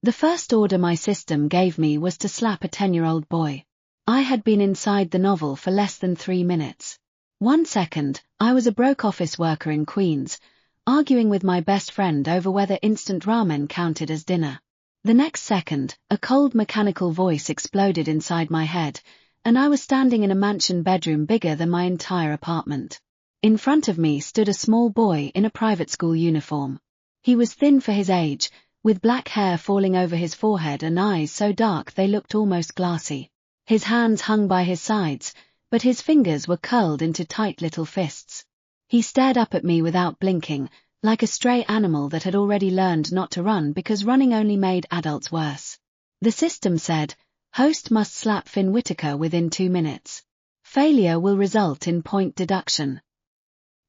The first order my system gave me was to slap a 10-year-old boy. I had been inside the novel for less than 3 minutes. 1 second, I was a broke office worker in Queens, arguing with my best friend over whether instant ramen counted as dinner. The next second, a cold mechanical voice exploded inside my head, and I was standing in a mansion bedroom bigger than my entire apartment. In front of me stood a small boy in a private school uniform. He was thin for his age, with black hair falling over his forehead and eyes so dark they looked almost glassy. His hands hung by his sides, but his fingers were curled into tight little fists. He stared up at me without blinking, like a stray animal that had already learned not to run because running only made adults worse. The system said, "Host must slap Finn Whitaker within 2 minutes. Failure will result in point deduction."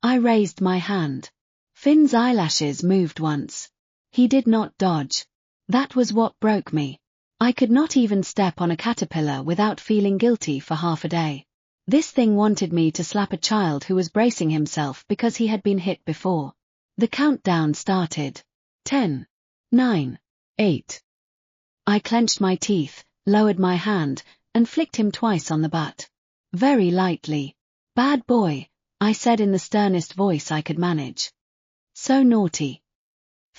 I raised my hand. Finn's eyelashes moved once. He did not dodge. That was what broke me. I could not even step on a caterpillar without feeling guilty for half a day. This thing wanted me to slap a child who was bracing himself because he had been hit before. The countdown started. 10, 9, 8. I clenched my teeth, lowered my hand, and flicked him twice on the butt. Very lightly. "Bad boy," I said in the sternest voice I could manage. "So naughty."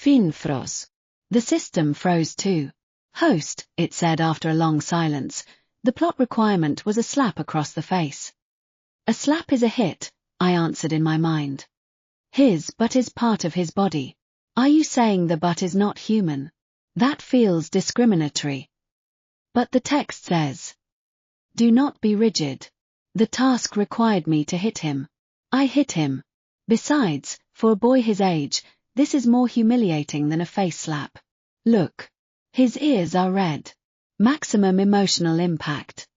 Finn froze. The system froze too. "Host," it said after a long silence, "the plot requirement was a slap across the face." "A slap is a hit," I answered in my mind. "His butt is part of his body. Are you saying the butt is not human? That feels discriminatory." "But the text says, do not be rigid." The task required me to hit him. I hit him. Besides, for a boy his age, this is more humiliating than a face slap. "Look. His ears are red." Maximum emotional impact.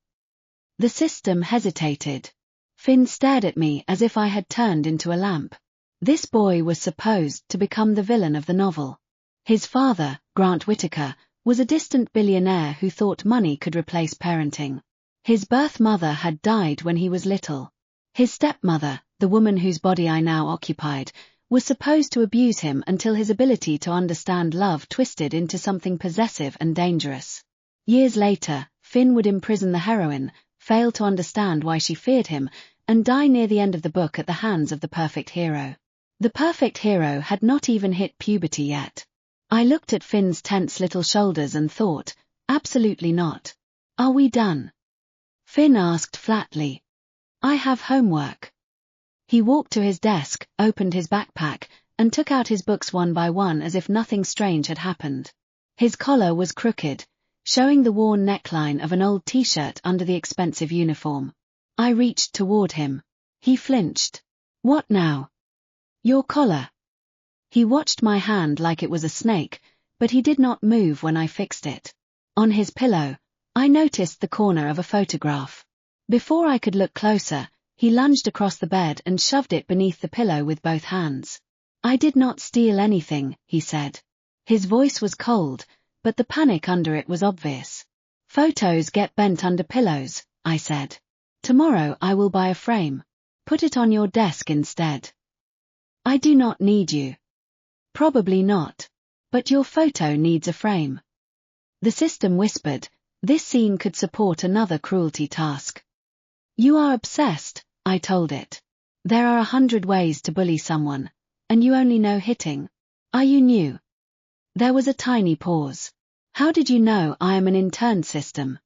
The system hesitated. Finn stared at me as if I had turned into a lamp. This boy was supposed to become the villain of the novel. His father, Grant Whitaker, was a distant billionaire who thought money could replace parenting. His birth mother had died when he was little. His stepmother, the woman whose body I now occupied, was supposed to abuse him until his ability to understand love twisted into something possessive and dangerous. Years later, Finn would imprison the heroine, fail to understand why she feared him, and die near the end of the book at the hands of the perfect hero. The perfect hero had not even hit puberty yet. I looked at Finn's tense little shoulders and thought, absolutely not. "Are we done?" Finn asked flatly. "I have homework." He walked to his desk, opened his backpack, and took out his books one by one as if nothing strange had happened. His collar was crooked, showing the worn neckline of an old t-shirt under the expensive uniform. I reached toward him. He flinched. "What now?" "Your collar." He watched my hand like it was a snake, but he did not move when I fixed it. On his pillow, I noticed the corner of a photograph. Before I could look closer, he lunged across the bed and shoved it beneath the pillow with both hands. "I did not steal anything," he said. His voice was cold, but the panic under it was obvious. "Photos get bent under pillows," I said. "Tomorrow I will buy a frame. Put it on your desk instead." "I do not need you." "Probably not. But your photo needs a frame." The system whispered, this scene could support another cruelty task. "You are obsessed," I told it. "There are 100 ways to bully someone, and you only know hitting. Are you new?" There was a tiny pause. "How did you know I am an intern system?"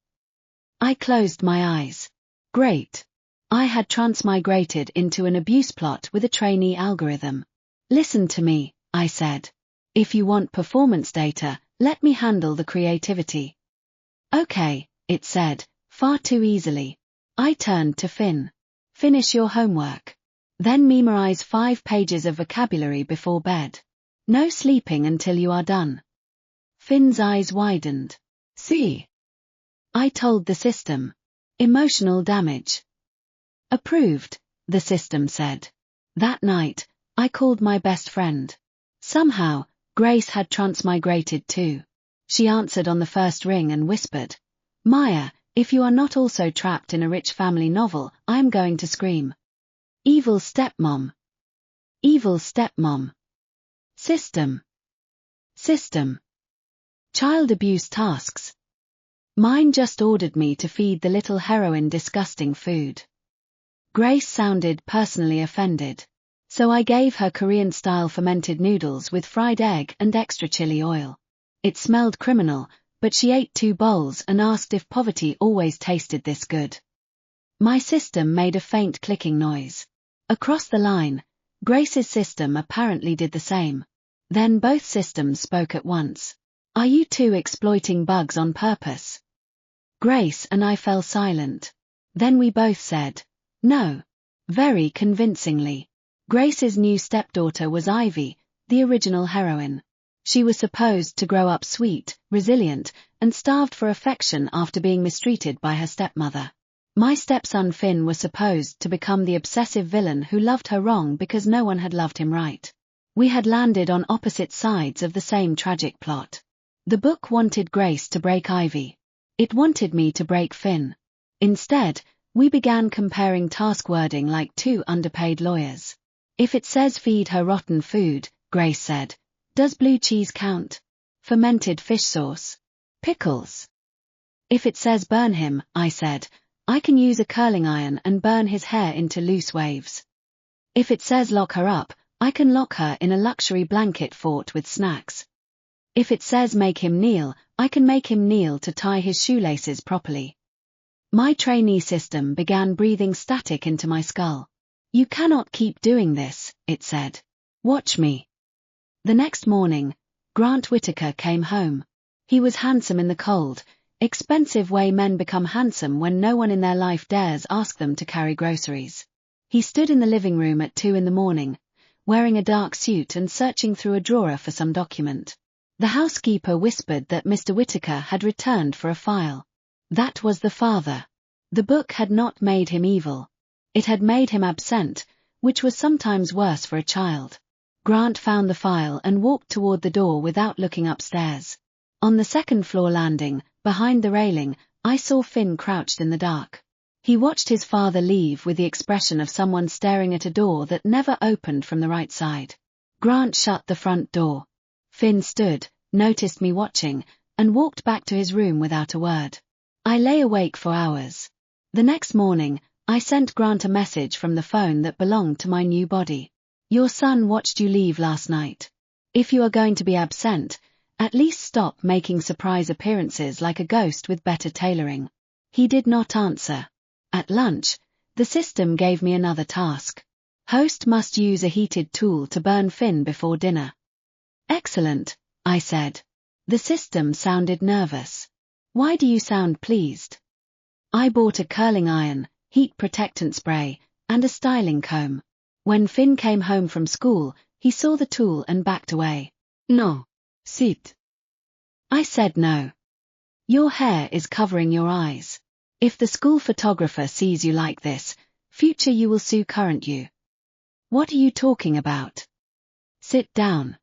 I closed my eyes. Great. I had transmigrated into an abuse plot with a trainee algorithm. "Listen to me," I said. "If you want performance data, let me handle the creativity." "Okay," it said, far too easily. I turned to Finn. "Finish your homework. Then memorize 5 pages of vocabulary before bed. No sleeping until you are done." Finn's eyes widened. "See?" I told the system. Emotional damage. "Approved," the system said. That night, I called my best friend. Somehow, Grace had transmigrated too. She answered on the first ring and whispered, "Maya, if you are not also trapped in a rich family novel, I am going to scream." Evil stepmom. Evil stepmom. System. System. Child abuse tasks. Mine just ordered me to feed the little heroine disgusting food. Grace sounded personally offended. So I gave her Korean-style fermented noodles with fried egg and extra chili oil. It smelled criminal, but she ate 2 bowls and asked if poverty always tasted this good. My system made a faint clicking noise. Across the line, Grace's system apparently did the same. Then both systems spoke at once. Are you two exploiting bugs on purpose? Grace and I fell silent. Then we both said, no. Very convincingly. Grace's new stepdaughter was Ivy, the original heroine. She was supposed to grow up sweet, resilient, and starved for affection after being mistreated by her stepmother. My stepson Finn was supposed to become the obsessive villain who loved her wrong because no one had loved him right. We had landed on opposite sides of the same tragic plot. The book wanted Grace to break Ivy. It wanted me to break Finn. Instead, we began comparing task wording like 2 underpaid lawyers. If it says feed her rotten food, Grace said, does blue cheese count? Fermented fish sauce? Pickles? If it says burn him, I said, I can use a curling iron and burn his hair into loose waves. If it says lock her up, I can lock her in a luxury blanket fort with snacks. If it says make him kneel, I can make him kneel to tie his shoelaces properly. My trainee system began breathing static into my skull. You cannot keep doing this, it said. Watch me. The next morning, Grant Whitaker came home. He was handsome in the cold, expensive way men become handsome when no one in their life dares ask them to carry groceries. He stood in the living room at 2 a.m, wearing a dark suit and searching through a drawer for some document. The housekeeper whispered that Mr. Whitaker had returned for a file. That was the father. The book had not made him evil. It had made him absent, which was sometimes worse for a child. Grant found the file and walked toward the door without looking upstairs. On the second-floor landing, behind the railing, I saw Finn crouched in the dark. He watched his father leave with the expression of someone staring at a door that never opened from the right side. Grant shut the front door. Finn stood, noticed me watching, and walked back to his room without a word. I lay awake for hours. The next morning, I sent Grant a message from the phone that belonged to my new body. Your son watched you leave last night. If you are going to be absent, at least stop making surprise appearances like a ghost with better tailoring. He did not answer. At lunch, the system gave me another task. Host must use a heated tool to burn Finn before dinner. Excellent, I said. The system sounded nervous. Why do you sound pleased? I bought a curling iron, heat protectant spray, and a styling comb. When Finn came home from school, he saw the tool and backed away. No. Sit. I said no. Your hair is covering your eyes. If the school photographer sees you like this, future you will sue current you. What are you talking about? Sit down.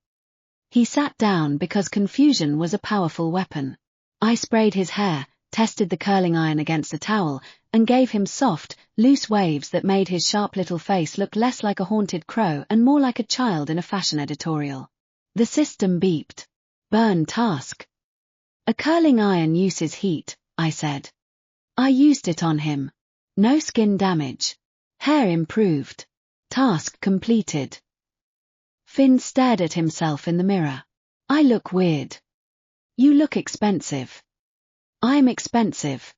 He sat down because confusion was a powerful weapon. I sprayed his hair, tested the curling iron against a towel, and gave him soft, loose waves that made his sharp little face look less like a haunted crow and more like a child in a fashion editorial. The system beeped. Burn task. A curling iron uses heat, I said. I used it on him. No skin damage. Hair improved. Task completed. Finn stared at himself in the mirror. I look weird. You look expensive. I'm expensive.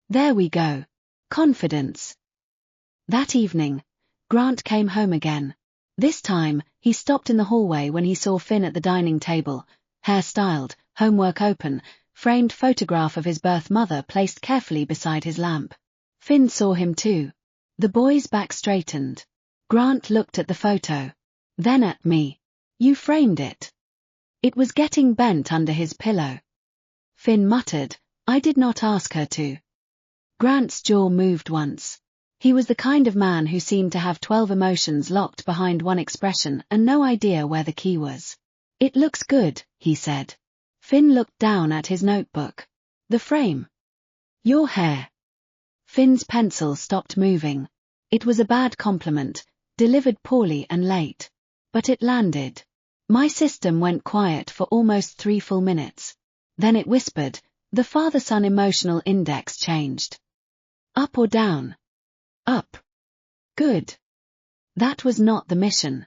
There we go. Confidence. That evening, Grant came home again. This time, he stopped in the hallway when he saw Finn at the dining table, hair styled, homework open, framed photograph of his birth mother placed carefully beside his lamp. Finn saw him too. The boy's back straightened. Grant looked at the photo. Then at me. You framed it. It was getting bent under his pillow. Finn muttered, I did not ask her to. Grant's jaw moved once. He was the kind of man who seemed to have 12 emotions locked behind one expression and no idea where the key was. It looks good, he said. Finn looked down at his notebook. The frame. Your hair. Finn's pencil stopped moving. It was a bad compliment, delivered poorly and late. But it landed. My system went quiet for almost 3 full minutes. Then it whispered, the father-son emotional index changed. Up or down? Up. Good. That was not the mission.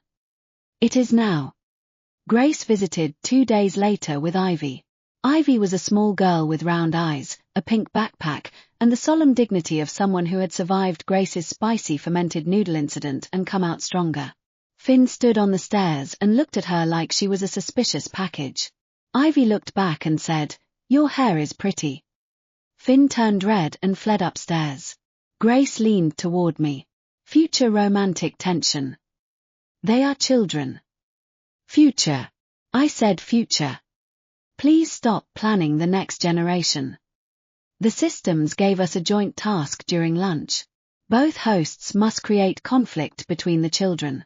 It is now. Grace visited 2 days later with Ivy. Ivy was a small girl with round eyes, a pink backpack, and the solemn dignity of someone who had survived Grace's spicy fermented noodle incident and come out stronger. Finn stood on the stairs and looked at her like she was a suspicious package. Ivy looked back and said, "Your hair is pretty." Finn turned red and fled upstairs. Grace leaned toward me. Future romantic tension. They are children. Future. I said future. Please stop planning the next generation. The systems gave us a joint task during lunch. Both hosts must create conflict between the children.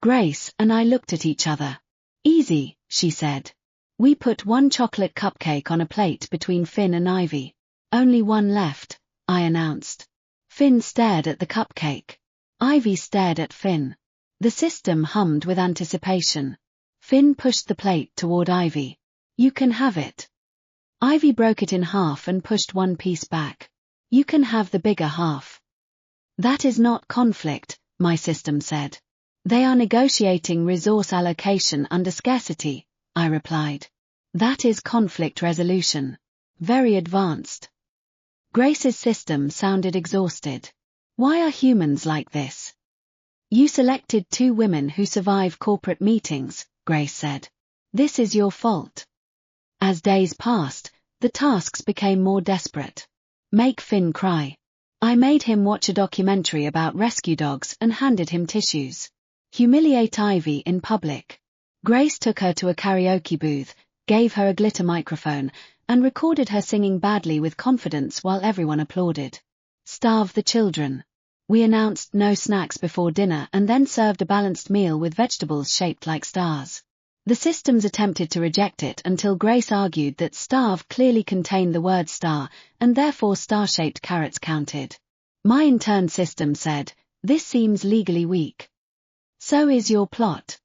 Grace and I looked at each other. Easy, she said. We put one chocolate cupcake on a plate between Finn and Ivy. Only one left, I announced. Finn stared at the cupcake. Ivy stared at Finn. The system hummed with anticipation. Finn pushed the plate toward Ivy. You can have it. Ivy broke it in half and pushed one piece back. You can have the bigger half. That is not conflict, my system said. They are negotiating resource allocation under scarcity, I replied. That is conflict resolution. Very advanced. Grace's system sounded exhausted. Why are humans like this? You selected 2 women who survive corporate meetings, Grace said. This is your fault. As days passed, the tasks became more desperate. Make Finn cry. I made him watch a documentary about rescue dogs and handed him tissues. Humiliate Ivy in public. Grace took her to a karaoke booth, gave her a glitter microphone, and recorded her singing badly with confidence while everyone applauded. Starve the children. We announced no snacks before dinner and then served a balanced meal with vegetables shaped like stars. The systems attempted to reject it until Grace argued that starve clearly contained the word star, and therefore star-shaped carrots counted. My intern system said, this seems legally weak. So is your plot.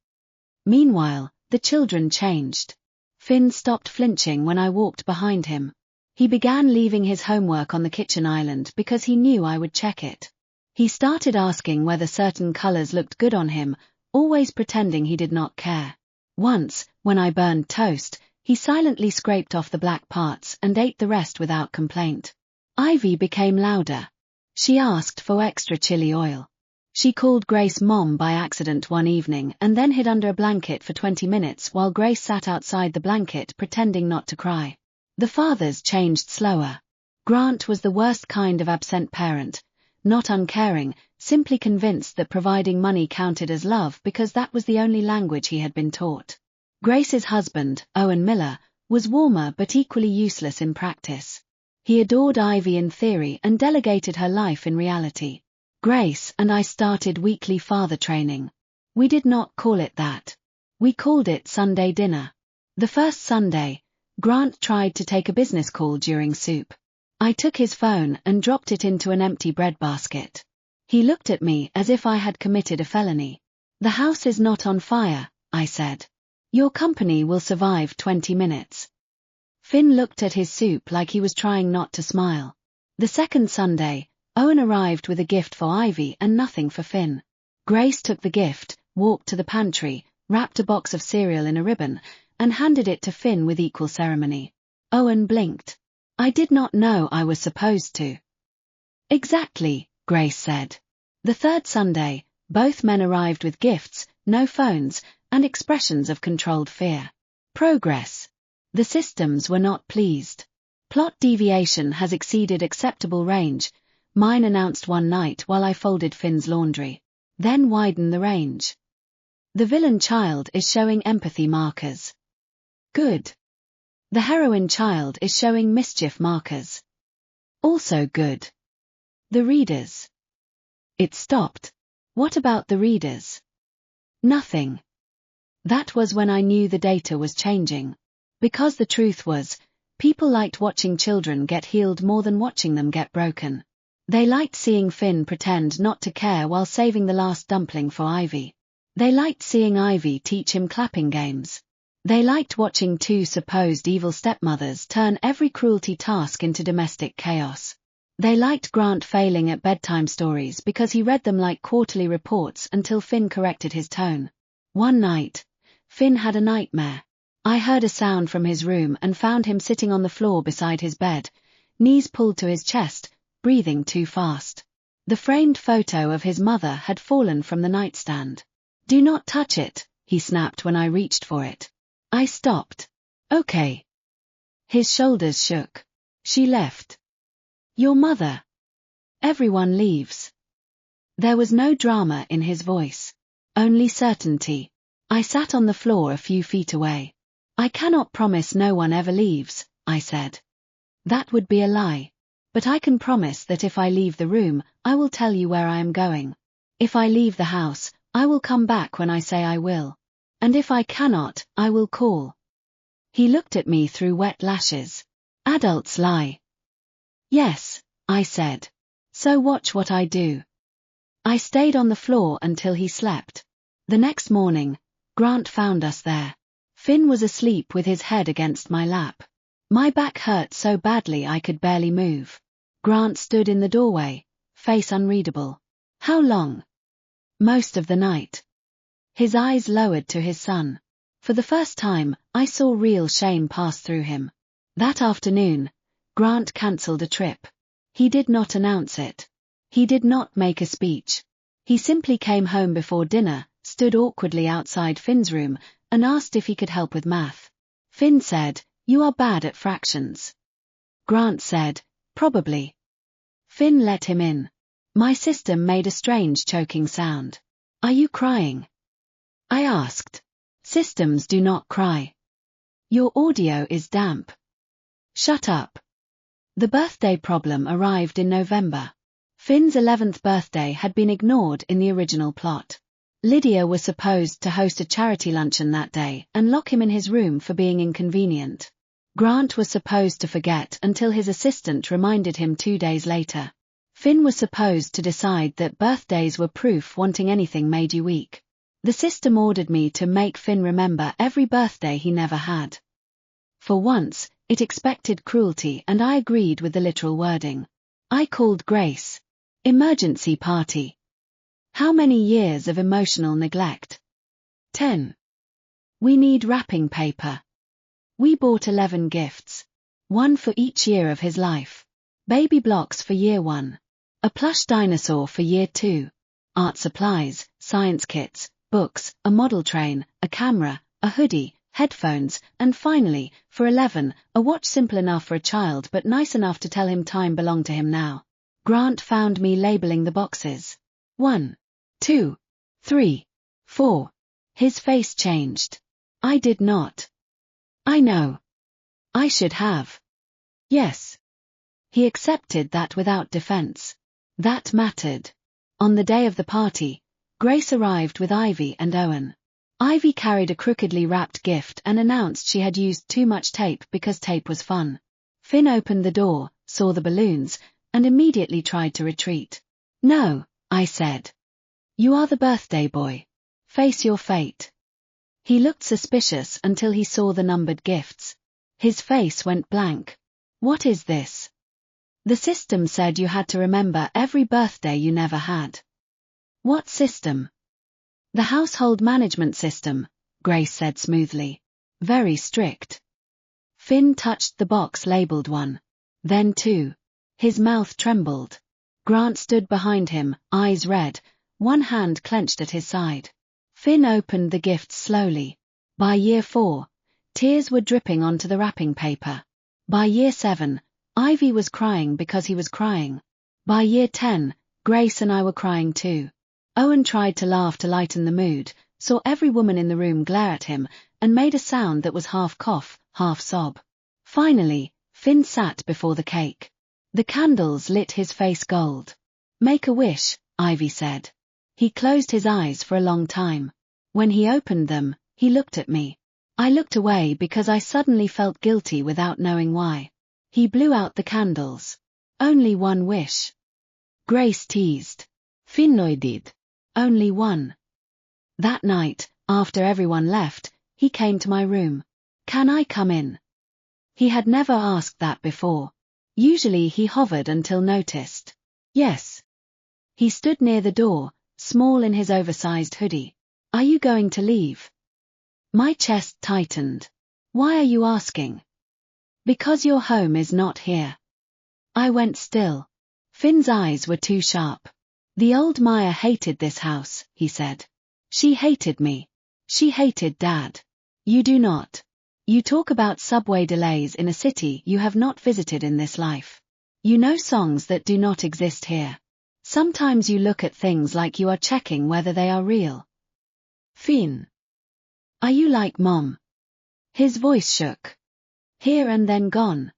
Meanwhile, the children changed. Finn stopped flinching when I walked behind him. He began leaving his homework on the kitchen island because he knew I would check it. He started asking whether certain colors looked good on him, always pretending he did not care. Once, when I burned toast, he silently scraped off the black parts and ate the rest without complaint. Ivy became louder. She asked for extra chili oil. She called Grace Mom by accident one evening and then hid under a blanket for 20 minutes while Grace sat outside the blanket pretending not to cry. The fathers changed slower. Grant was the worst kind of absent parent, not uncaring, simply convinced that providing money counted as love because that was the only language he had been taught. Grace's husband, Owen Miller, was warmer but equally useless in practice. He adored Ivy in theory and delegated her life in reality. Grace and I started weekly father training. We did not call it that. We called it Sunday dinner. The first Sunday, Grant tried to take a business call during soup. I took his phone and dropped it into an empty breadbasket. He looked at me as if I had committed a felony. The house is not on fire, I said. Your company will survive 20 minutes. Finn looked at his soup like he was trying not to smile. The second Sunday, Owen arrived with a gift for Ivy and nothing for Finn. Grace took the gift, walked to the pantry, wrapped a box of cereal in a ribbon, and handed it to Finn with equal ceremony. Owen blinked. I did not know I was supposed to. Exactly, Grace said. The third Sunday, both men arrived with gifts, no phones, and expressions of controlled fear. Progress. The systems were not pleased. Plot deviation has exceeded acceptable range, mine announced one night while I folded Finn's laundry. Then widen the range. The villain child is showing empathy markers. Good. The heroine child is showing mischief markers. Also good. The readers. It stopped. What about the readers? Nothing. That was when I knew the data was changing. Because the truth was, people liked watching children get healed more than watching them get broken. They liked seeing Finn pretend not to care while saving the last dumpling for Ivy. They liked seeing Ivy teach him clapping games. They liked watching two supposed evil stepmothers turn every cruelty task into domestic chaos. They liked Grant failing at bedtime stories because he read them like quarterly reports until Finn corrected his tone. One night, Finn had a nightmare. I heard a sound from his room and found him sitting on the floor beside his bed, knees pulled to his chest, breathing too fast. The framed photo of his mother had fallen from the nightstand. "Do not touch it," he snapped when I reached for it. I stopped. "Okay." His shoulders shook. "She left." "Your mother." "Everyone leaves." There was no drama in his voice. Only certainty. I sat on the floor a few feet away. "I cannot promise no one ever leaves," I said. "That would be a lie. But I can promise that if I leave the room, I will tell you where I am going. If I leave the house, I will come back when I say I will. And if I cannot, I will call." He looked at me through wet lashes. "Adults lie." "Yes," I said. "So watch what I do." I stayed on the floor until he slept. The next morning, Grant found us there. Finn was asleep with his head against my lap. My back hurt so badly I could barely move. Grant stood in the doorway, face unreadable. "How long?" "Most of the night." His eyes lowered to his son. For the first time, I saw real shame pass through him. That afternoon, Grant cancelled a trip. He did not announce it. He did not make a speech. He simply came home before dinner, stood awkwardly outside Finn's room, and asked if he could help with math. Finn said, "You are bad at fractions." Grant said, "Probably." Finn let him in. My system made a strange choking sound. "Are you crying?" I asked. Systems do not cry. "Your audio is damp." "Shut up." The birthday problem arrived in November. Finn's 11th birthday had been ignored in the original plot. Lydia was supposed to host a charity luncheon that day and lock him in his room for being inconvenient. Grant was supposed to forget until his assistant reminded him 2 days later. Finn was supposed to decide that birthdays were proof wanting anything made you weak. The system ordered me to make Finn remember every birthday he never had. For once, it expected cruelty and I agreed with the literal wording. I called Grace. Emergency party. How many years of emotional neglect? 10. We need wrapping paper. We bought 11 gifts. 1 for each year of his life. Baby blocks for year 1. A plush dinosaur for year 2. Art supplies, science kits, books, a model train, a camera, a hoodie, headphones, and finally, for 11, a watch simple enough for a child but nice enough to tell him time belonged to him now. Grant found me labeling the boxes. 1, 2, 3, 4. His face changed. I did not. "I know. I should have." "Yes." He accepted that without defense. That mattered. On the day of the party, Grace arrived with Ivy and Owen. Ivy carried a crookedly wrapped gift and announced she had used too much tape because tape was fun. Finn opened the door, saw the balloons, and immediately tried to retreat. "No," I said. "You are the birthday boy. Face your fate." He looked suspicious until he saw the numbered gifts. His face went blank. "What is this?" "The system said you had to remember every birthday you never had." "What system?" "The household management system," Grace said smoothly. "Very strict." Finn touched the box labeled 1. Then 2. His mouth trembled. Grant stood behind him, eyes red, one hand clenched at his side. Finn opened the gifts slowly. By year 4, tears were dripping onto the wrapping paper. By year 7, Ivy was crying because he was crying. By year 10, Grace and I were crying too. Owen tried to laugh to lighten the mood, saw every woman in the room glare at him, and made a sound that was half cough, half sob. Finally, Finn sat before the cake. The candles lit his face gold. "Make a wish," Ivy said. He closed his eyes for a long time. When he opened them, he looked at me. I looked away because I suddenly felt guilty without knowing why. He blew out the candles. "Only one wish." Grace teased. "Finn nodded. Only one." That night, after everyone left, He came to my room. Can I come in? He had never asked that before. Usually he hovered until noticed. Yes. He stood near the door, small in his oversized hoodie. Are you going to leave? My chest tightened. Why are you asking? Because your home is not here. I went still. Finn's eyes were too sharp. The old Maya hated this house, he said. She hated me. She hated Dad. You do not. You talk about subway delays in a city you have not visited in this life. You know songs that do not exist here. Sometimes you look at things like you are checking whether they are real. Finn. Are you like Mom? His voice shook. Here and then gone.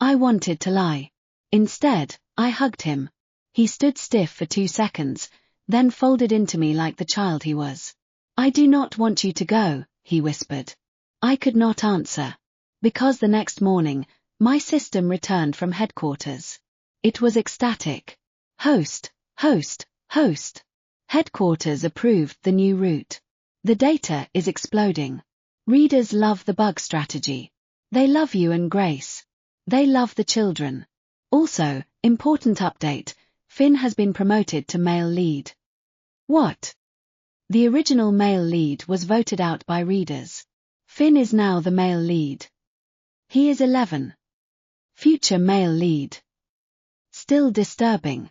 I wanted to lie. Instead, I hugged him. He stood stiff for 2 seconds, then folded into me like the child he was. I do not want you to go, he whispered. I could not answer. Because the next morning, my system returned from headquarters. It was ecstatic. Host, host, host. Headquarters approved the new route. The data is exploding. Readers love the bug strategy. They love you and Grace. They love the children. Also, important update, Finn has been promoted to male lead. What? The original male lead was voted out by readers. Finn is now the male lead. He is 11. Future male lead. Still disturbing.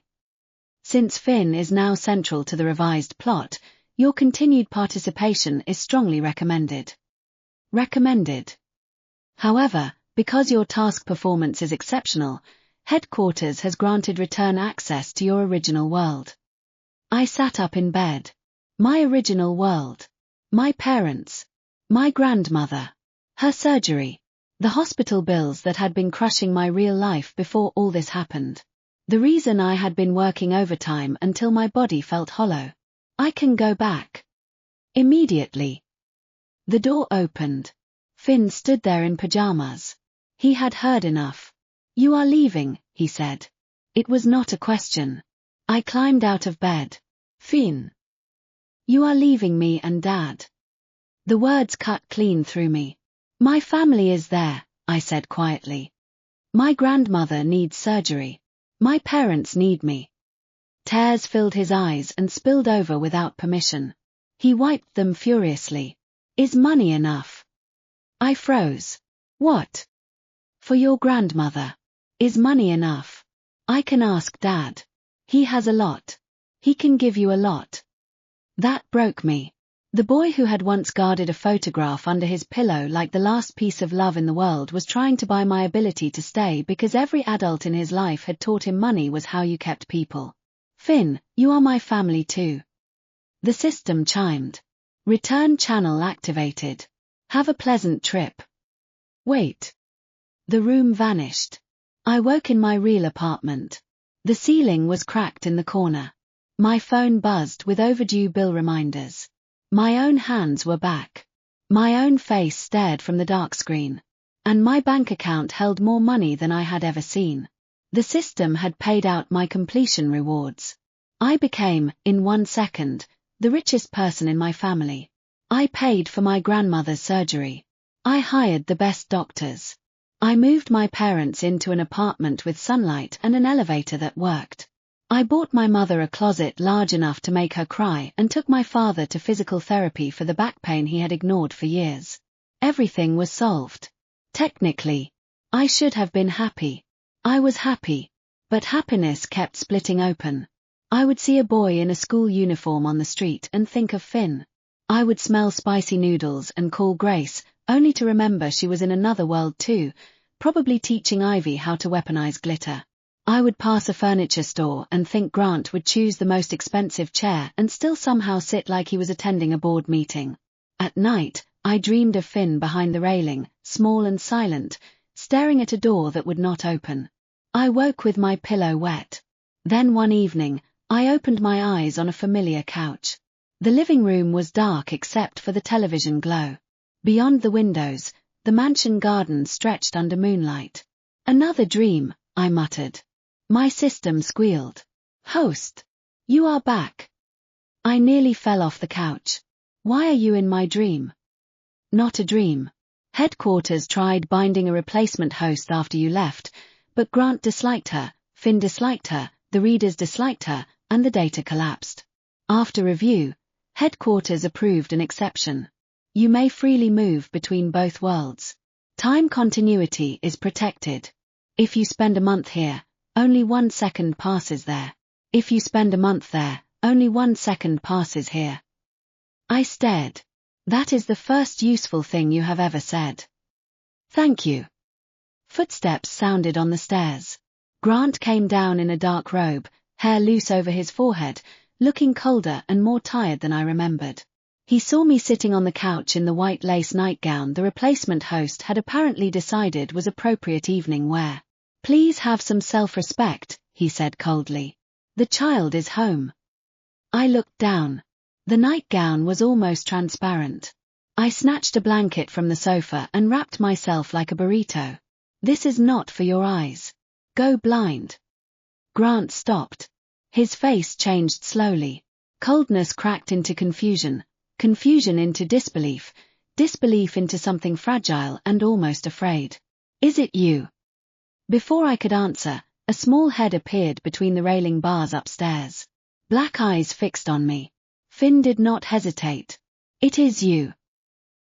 Since Finn is now central to the revised plot, your continued participation is strongly recommended. Recommended. However, because your task performance is exceptional, Headquarters has granted return access to your original world. I sat up in bed. My original world. My parents. My grandmother. Her surgery. The hospital bills that had been crushing my real life before all this happened. The reason I had been working overtime until my body felt hollow. I can go back. Immediately. The door opened. Finn stood there in pajamas. He had heard enough. You are leaving, he said. It was not a question. I climbed out of bed. Finn. You are leaving me and Dad. The words cut clean through me. My family is there, I said quietly. My grandmother needs surgery. My parents need me. Tears filled his eyes and spilled over without permission. He wiped them furiously. Is money enough? I froze. What? For your grandmother. Is money enough? I can ask Dad. He has a lot. He can give you a lot. That broke me. The boy who had once guarded a photograph under his pillow like the last piece of love in the world was trying to buy my ability to stay because every adult in his life had taught him money was how you kept people. Finn, you are my family too. The system chimed. Return channel activated. Have a pleasant trip. Wait. The room vanished. I woke in my real apartment. The ceiling was cracked in the corner. My phone buzzed with overdue bill reminders. My own hands were back. My own face stared from the dark screen. And my bank account held more money than I had ever seen. The system had paid out my completion rewards. I became, in 1 second, the richest person in my family. I paid for my grandmother's surgery. I hired the best doctors. I moved my parents into an apartment with sunlight and an elevator that worked. I bought my mother a closet large enough to make her cry and took my father to physical therapy for the back pain he had ignored for years. Everything was solved. Technically, I should have been happy. I was happy. But happiness kept splitting open. I would see a boy in a school uniform on the street and think of Finn. I would smell spicy noodles and call Grace, only to remember she was in another world too, probably teaching Ivy how to weaponize glitter. I would pass a furniture store and think Grant would choose the most expensive chair and still somehow sit like he was attending a board meeting. At night, I dreamed of Finn behind the railing, small and silent, staring at a door that would not open. I woke with my pillow wet. Then one evening, I opened my eyes on a familiar couch. The living room was dark except for the television glow. Beyond the windows, the mansion garden stretched under moonlight. Another dream, I muttered. My system squealed. Host. You are back. I nearly fell off the couch. Why are you in my dream? not a dream. Headquarters tried binding a replacement host after you left, but Grant disliked her, Finn disliked her, the readers disliked her, and the data collapsed. After review, headquarters approved an exception. You may freely move between both worlds. Time continuity is protected. If you spend a month here, only 1 second passes there. If you spend a month there, only 1 second passes here. I stared. That is the first useful thing you have ever said. Thank you. Footsteps sounded on the stairs. Grant came down in a dark robe, hair loose over his forehead, looking colder and more tired than I remembered. He saw me sitting on the couch in the white lace nightgown the replacement host had apparently decided was appropriate evening wear. Please have some self-respect, he said coldly. The child is home. I looked down. The nightgown was almost transparent. I snatched a blanket from the sofa and wrapped myself like a burrito. This is not for your eyes. Go blind. Grant stopped. His face changed slowly. Coldness cracked into confusion, confusion into disbelief, disbelief into something fragile and almost afraid. Is it you? Before I could answer, a small head appeared between the railing bars upstairs. Black eyes fixed on me. Finn did not hesitate. It is you.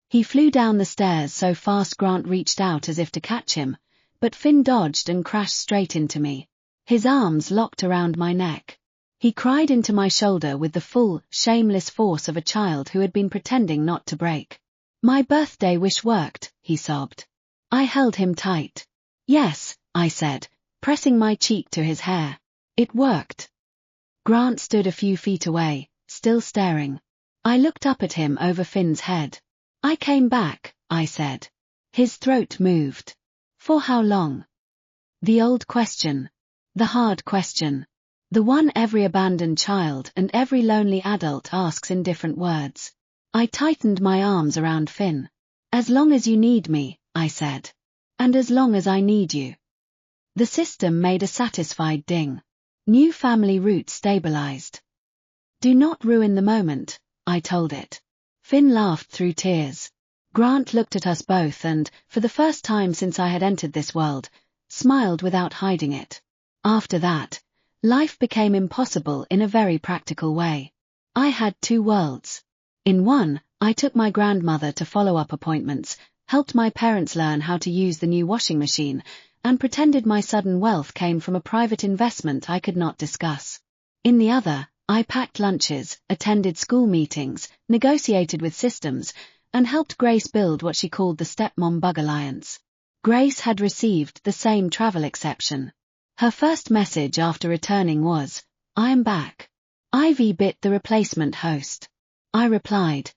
He flew down the stairs so fast Grant reached out as if to catch him, but Finn dodged and crashed straight into me. His arms locked around my neck. He cried into my shoulder with the full, shameless force of a child who had been pretending not to break. My birthday wish worked, he sobbed. I held him tight. Yes, I said, pressing my cheek to his hair. It worked. Grant stood a few feet away, still staring. I looked up at him over Finn's head. I came back, I said. His throat moved. For how long? The old question. The hard question. The one every abandoned child and every lonely adult asks in different words. I tightened my arms around Finn. As long as you need me, I said. And as long as I need you. The system made a satisfied ding. New family route stabilized. Do not ruin the moment, I told it. Finn laughed through tears. Grant looked at us both and, for the first time since I had entered this world, smiled without hiding it. After that, life became impossible in a very practical way. I had 2 worlds. In one, I took my grandmother to follow-up appointments, helped my parents learn how to use the new washing machine, and pretended my sudden wealth came from a private investment I could not discuss. In the other, I packed lunches, attended school meetings, negotiated with systems, and helped Grace build what she called the Stepmom Bug Alliance. Grace had received the same travel exception. Her first message after returning was, I am back. Ivy bit the replacement host. I replied,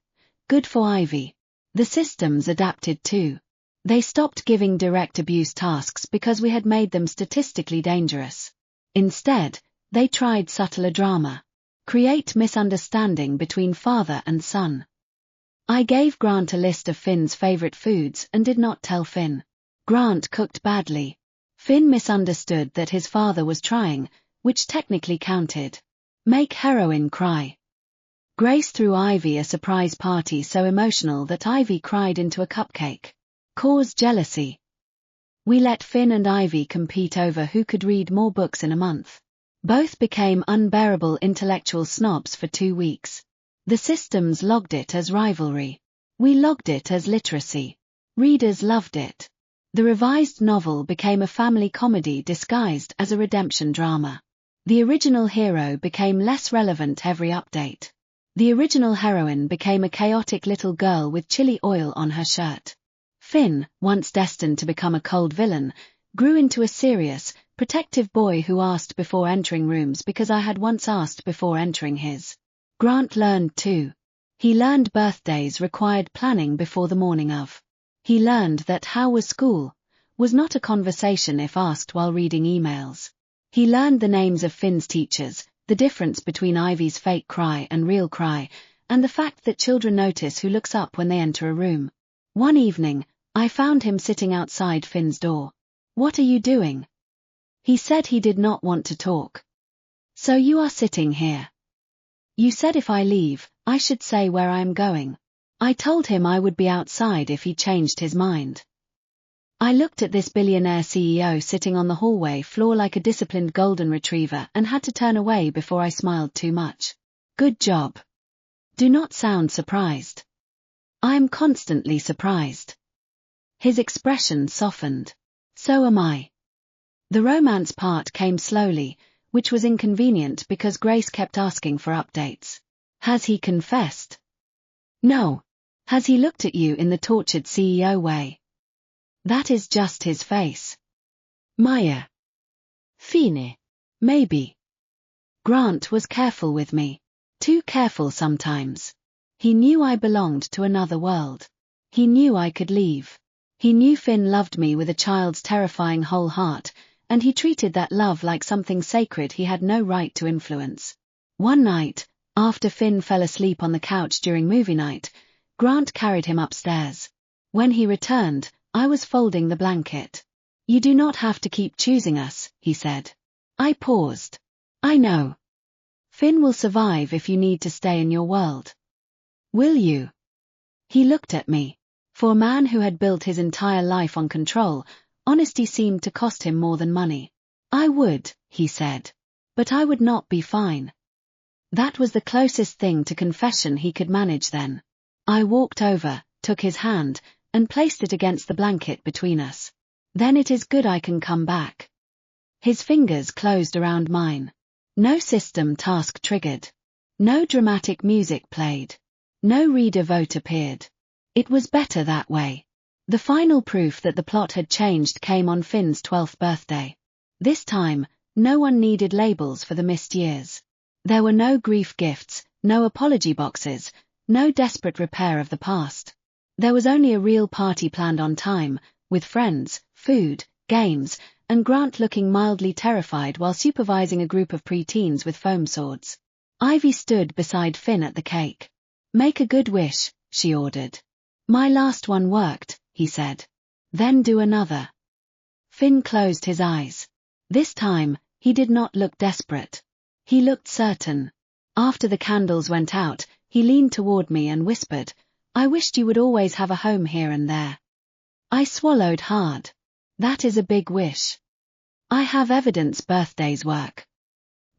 good for Ivy. The systems adapted too. They stopped giving direct abuse tasks because we had made them statistically dangerous. Instead, they tried subtler drama. Create misunderstanding between father and son. I gave Grant a list of Finn's favorite foods and did not tell Finn. Grant cooked badly. Finn misunderstood that his father was trying, which technically counted. Make heroine cry. Grace threw Ivy a surprise party so emotional that Ivy cried into a cupcake. Cause jealousy. We let Finn and Ivy compete over who could read more books in a month. Both became unbearable intellectual snobs for 2 weeks. The systems logged it as rivalry. We logged it as literacy. Readers loved it. The revised novel became a family comedy disguised as a redemption drama. The original hero became less relevant every update. The original heroine became a chaotic little girl with chili oil on her shirt. Finn, once destined to become a cold villain, grew into a serious, protective boy who asked before entering rooms because I had once asked before entering his. Grant learned too. He learned birthdays required planning before the morning of. He learned that how was school was not a conversation if asked while reading emails. He learned the names of Finn's teachers, the difference between Ivy's fake cry and real cry, and the fact that children notice who looks up when they enter a room. One evening, I found him sitting outside Finn's door. What are you doing? He said he did not want to talk. So you are sitting here. You said if I leave, I should say where I am going. I told him I would be outside if he changed his mind. I looked at this billionaire CEO sitting on the hallway floor like a disciplined golden retriever and had to turn away before I smiled too much. Good job. Do not sound surprised. I'm constantly surprised. His expression softened. So am I. The romance part came slowly, which was inconvenient because Grace kept asking for updates. Has he confessed? No. Has he looked at you in the tortured CEO way? That is just his face. Maya. Fine. Maybe. Grant was careful with me. Too careful sometimes. He knew I belonged to another world. He knew I could leave. He knew Finn loved me with a child's terrifying whole heart, and he treated that love like something sacred he had no right to influence. One night, after Finn fell asleep on the couch during movie night, Grant carried him upstairs. When he returned, I was folding the blanket. You do not have to keep choosing us, he said. I paused. I know. Finn will survive if you need to stay in your world. Will you? He looked at me. For a man who had built his entire life on control, honesty seemed to cost him more than money. I would, he said. But I would not be fine. That was the closest thing to confession he could manage then. I walked over, took his hand, and placed it against the blanket between us. Then it is good I can come back. His fingers closed around mine. No system task triggered. No dramatic music played. No reader vote appeared. It was better that way. The final proof that the plot had changed came on Finn's 12th birthday. This time, no one needed labels for the missed years. There were no grief gifts, no apology boxes, no desperate repair of the past. There was only a real party planned on time, with friends, food, games, and Grant looking mildly terrified while supervising a group of pre-teens with foam swords. Ivy stood beside Finn at the cake. Make a good wish, she ordered. My last one worked, he said. Then do another. Finn closed his eyes. This time, he did not look desperate. He looked certain. After the candles went out, he leaned toward me and whispered, I wished you would always have a home here and there. I swallowed hard. That is a big wish. I have evidence birthdays work.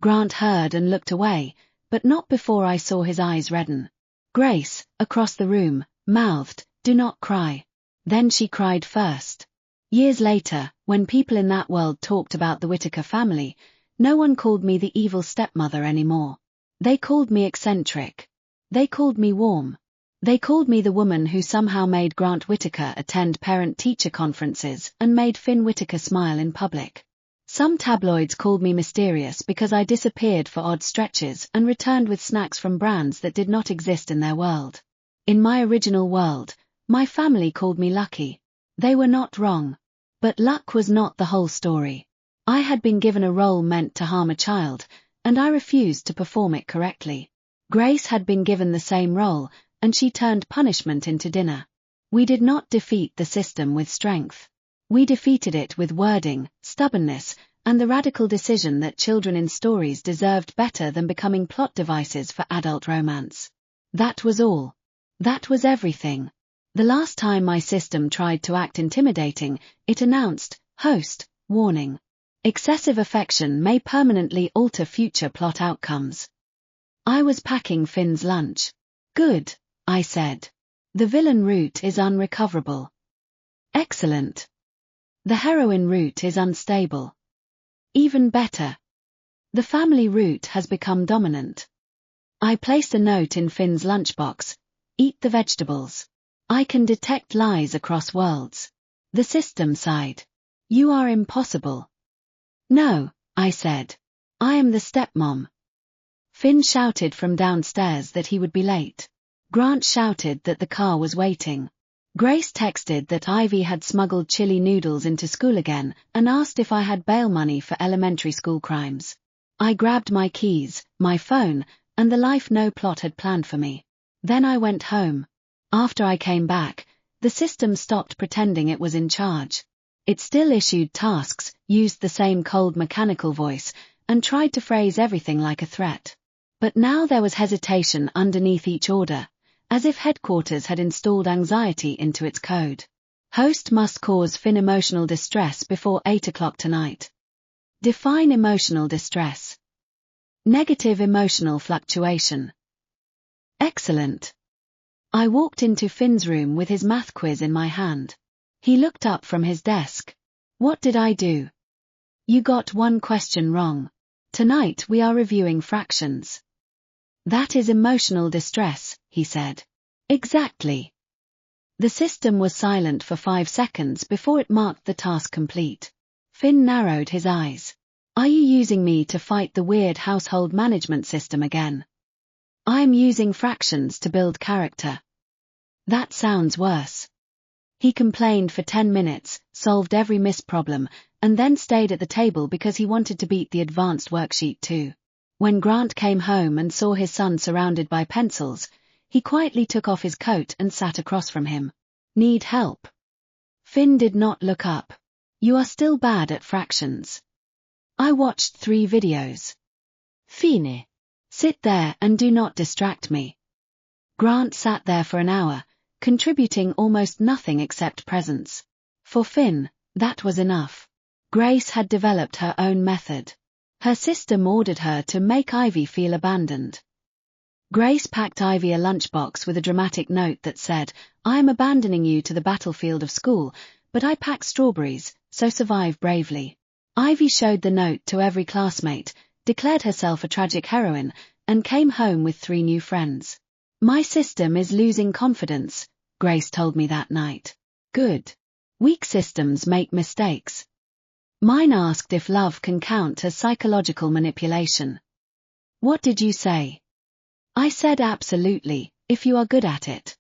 Grant heard and looked away, but not before I saw his eyes redden. Grace, across the room, mouthed, do not cry. Then she cried first. Years later, when people in that world talked about the Whittaker family, no one called me the evil stepmother anymore. They called me eccentric. They called me warm. They called me the woman who somehow made Grant Whittaker attend parent-teacher conferences and made Finn Whittaker smile in public. Some tabloids called me mysterious because I disappeared for odd stretches and returned with snacks from brands that did not exist in their world. In my original world, my family called me lucky. They were not wrong. But luck was not the whole story. I had been given a role meant to harm a child, and I refused to perform it correctly. Grace had been given the same role, and she turned punishment into dinner. We did not defeat the system with strength. We defeated it with wording, stubbornness, and the radical decision that children in stories deserved better than becoming plot devices for adult romance. That was all. That was everything. The last time my system tried to act intimidating, it announced, host, warning. Excessive affection may permanently alter future plot outcomes. I was packing Finn's lunch. Good, I said. The villain route is unrecoverable. Excellent. The heroine route is unstable. Even better. The family route has become dominant. I placed a note in Finn's lunchbox. Eat the vegetables. I can detect lies across worlds. The system sighed. You are impossible. No, I said. I am the stepmom. Finn shouted from downstairs that he would be late. Grant shouted that the car was waiting. Grace texted that Ivy had smuggled chili noodles into school again and asked if I had bail money for elementary school crimes. I grabbed my keys, my phone, and the life no plot had planned for me. Then I went home. After I came back, the system stopped pretending it was in charge. It still issued tasks, used the same cold mechanical voice, and tried to phrase everything like a threat. But now there was hesitation underneath each order, as if headquarters had installed anxiety into its code. Host must cause Finn emotional distress before 8 o'clock tonight. Define emotional distress. Negative emotional fluctuation. Excellent. I walked into Finn's room with his math quiz in my hand. He looked up from his desk. What did I do? You got one question wrong. Tonight we are reviewing fractions. That is emotional distress, he said. Exactly. The system was silent for 5 seconds before it marked the task complete. Finn narrowed his eyes. Are you using me to fight the weird household management system again? I am using fractions to build character. That sounds worse. He complained for 10 minutes, solved every missed problem, and then stayed at the table because he wanted to beat the advanced worksheet too. When Grant came home and saw his son surrounded by pencils, he quietly took off his coat and sat across from him. Need help? Finn did not look up. You are still bad at fractions. I watched 3 videos. Fine. Sit there and do not distract me. Grant sat there for an hour, contributing almost nothing except presence. For Finn, that was enough. Grace had developed her own method. Her system ordered her to make Ivy feel abandoned. Grace packed Ivy a lunchbox with a dramatic note that said, I am abandoning you to the battlefield of school, but I pack strawberries, so survive bravely. Ivy showed the note to every classmate, declared herself a tragic heroine, and came home with 3 new friends. My system is losing confidence, Grace told me that night. Good. Weak systems make mistakes. Mine asked if love can count as psychological manipulation. What did you say? I said absolutely, if you are good at it.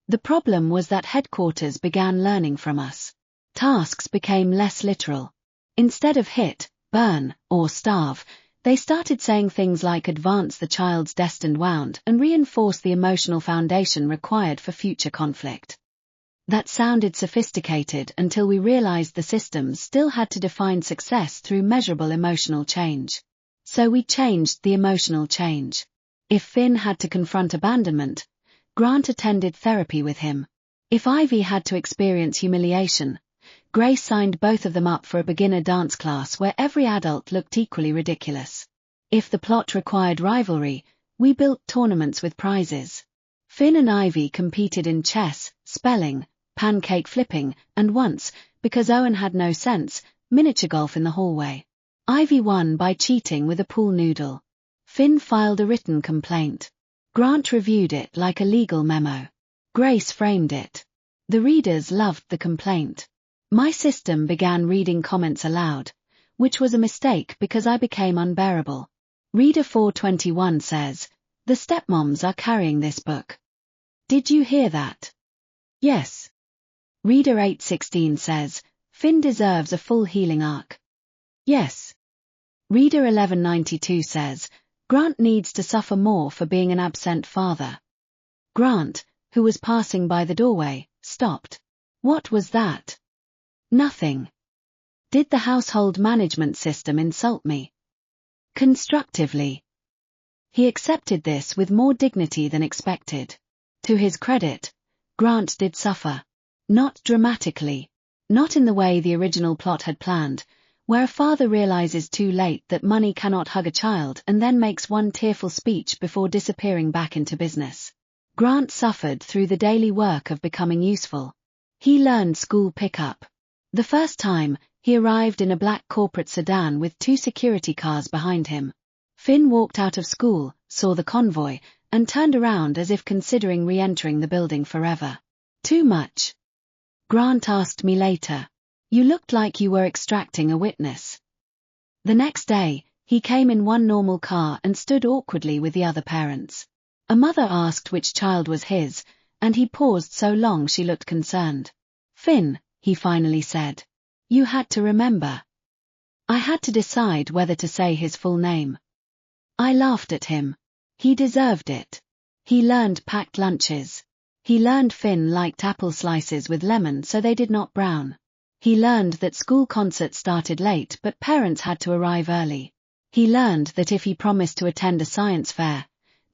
The problem was that headquarters began learning from us. Tasks became less literal. Instead of hit, burn, or starve, they started saying things like advance the child's destined wound and reinforce the emotional foundation required for future conflict. That sounded sophisticated until we realized the systems still had to define success through measurable emotional change. So we changed the emotional change. If Finn had to confront abandonment, Grant attended therapy with him. If Ivy had to experience humiliation, Grace signed both of them up for a beginner dance class where every adult looked equally ridiculous. If the plot required rivalry, we built tournaments with prizes. Finn and Ivy competed in chess, spelling, pancake flipping, and once, because Owen had no sense, miniature golf in the hallway. Ivy won by cheating with a pool noodle. Finn filed a written complaint. Grant reviewed it like a legal memo. Grace framed it. The readers loved the complaint. My system began reading comments aloud, which was a mistake because I became unbearable. Reader 421 says, the stepmoms are carrying this book. Did you hear that? Yes. Reader 816 says, Finn deserves a full healing arc. Yes. Reader 1192 says, Grant needs to suffer more for being an absent father. Grant, who was passing by the doorway, stopped. What was that? Nothing. Did the household management system insult me? Constructively. He accepted this with more dignity than expected. To his credit, Grant did suffer. Not dramatically. Not in the way the original plot had planned, where a father realizes too late that money cannot hug a child and then makes one tearful speech before disappearing back into business. Grant suffered through the daily work of becoming useful. He learned school pickup. The first time, he arrived in a black corporate sedan with 2 security cars behind him. Finn walked out of school, saw the convoy, and turned around as if considering re-entering the building forever. Too much? Grant asked me later. You looked like you were extracting a witness. The next day, he came in one normal car and stood awkwardly with the other parents. A mother asked which child was his, and he paused so long she looked concerned. Finn, he finally said. You had to remember. I had to decide whether to say his full name. I laughed at him. He deserved it. He learned packed lunches. He learned Finn liked apple slices with lemon so they did not brown. He learned that school concerts started late but parents had to arrive early. He learned that if he promised to attend a science fair,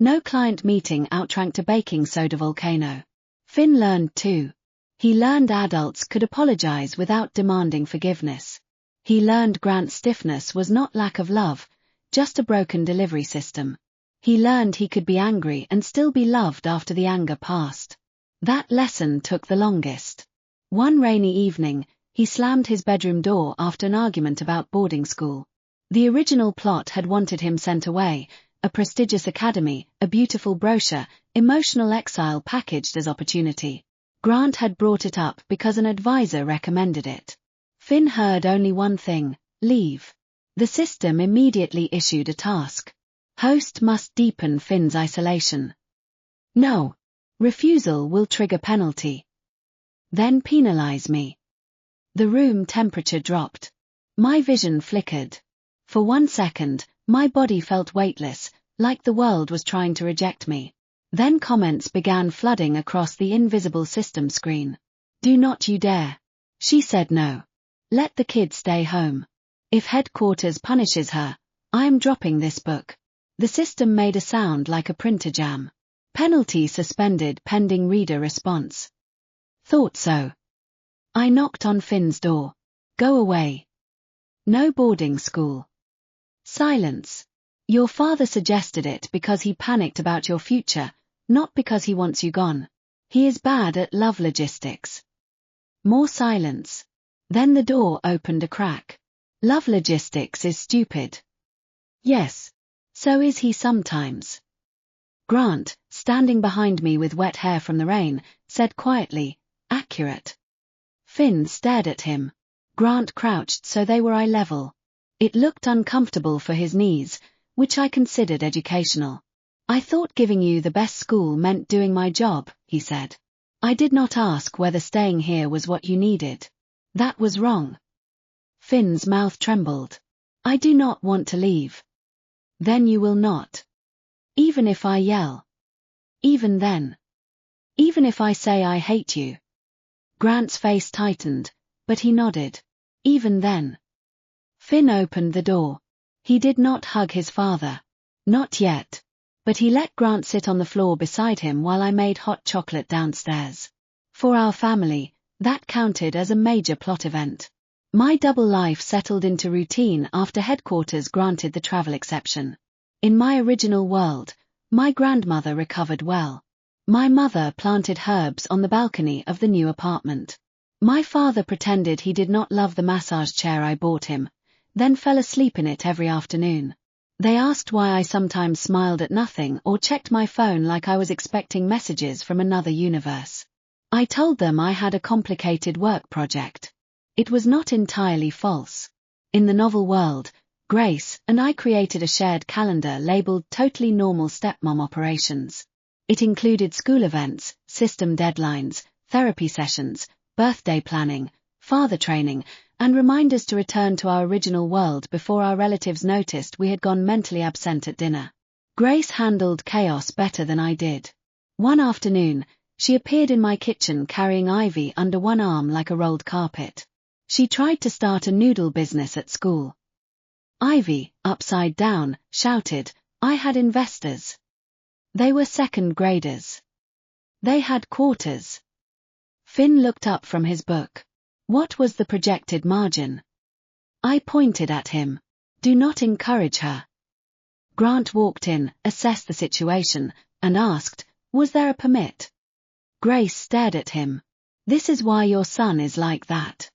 No client meeting outranked a baking soda volcano. Finn learned too. He learned adults could apologize without demanding forgiveness. He learned Grant's stiffness was not lack of love, just a broken delivery system. He learned he could be angry and still be loved after the anger passed. That lesson took the longest. One rainy evening, he slammed his bedroom door after an argument about boarding school. The original plot had wanted him sent away, a prestigious academy, a beautiful brochure, emotional exile packaged as opportunity. Grant had brought it up because an advisor recommended it. Finn heard only one thing: leave. The system immediately issued a task. Host must deepen Finn's isolation. No. Refusal will trigger penalty. Then penalize me. The room temperature dropped. My vision flickered. For 1 second, my body felt weightless, like the world was trying to reject me. Then comments began flooding across the invisible system screen. Do not you dare. She said no. Let the kid stay home. If headquarters punishes her, I am dropping this book. The system made a sound like a printer jam. Penalty suspended pending reader response. Thought so. I knocked on Finn's door. Go away. No boarding school. Silence. Your father suggested it because he panicked about your future, not because he wants you gone. He is bad at love logistics. More silence. Then the door opened a crack. Love logistics is stupid. Yes. So is he sometimes. Grant, standing behind me with wet hair from the rain, said quietly, accurate. Finn stared at him. Grant crouched so they were eye level. It looked uncomfortable for his knees, which I considered educational. I thought giving you the best school meant doing my job, he said. I did not ask whether staying here was what you needed. That was wrong. Finn's mouth trembled. I do not want to leave. Then you will not. Even if I yell. Even then. Even if I say I hate you. Grant's face tightened, but he nodded. Even then. Finn opened the door. He did not hug his father. Not yet. But he let Grant sit on the floor beside him while I made hot chocolate downstairs. For our family, that counted as a major plot event. My double life settled into routine after headquarters granted the travel exception. In my original world, my grandmother recovered well. My mother planted herbs on the balcony of the new apartment. My father pretended he did not love the massage chair I bought him, then fell asleep in it every afternoon. They asked why I sometimes smiled at nothing or checked my phone like I was expecting messages from another universe. I told them I had a complicated work project. It was not entirely false. In the novel world, Grace and I created a shared calendar labeled Totally Normal Stepmom Operations. It included school events, system deadlines, therapy sessions, birthday planning, father training, and reminders to return to our original world before our relatives noticed we had gone mentally absent at dinner. Grace handled chaos better than I did. One afternoon, she appeared in my kitchen carrying Ivy under one arm like a rolled carpet. She tried to start a noodle business at school. Ivy, upside down, shouted, I had investors. They were second graders. They had quarters. Finn looked up from his book. What was the projected margin? I pointed at him. Do not encourage her. Grant walked in, assessed the situation, and asked, was there a permit? Grace stared at him. This is why your son is like that.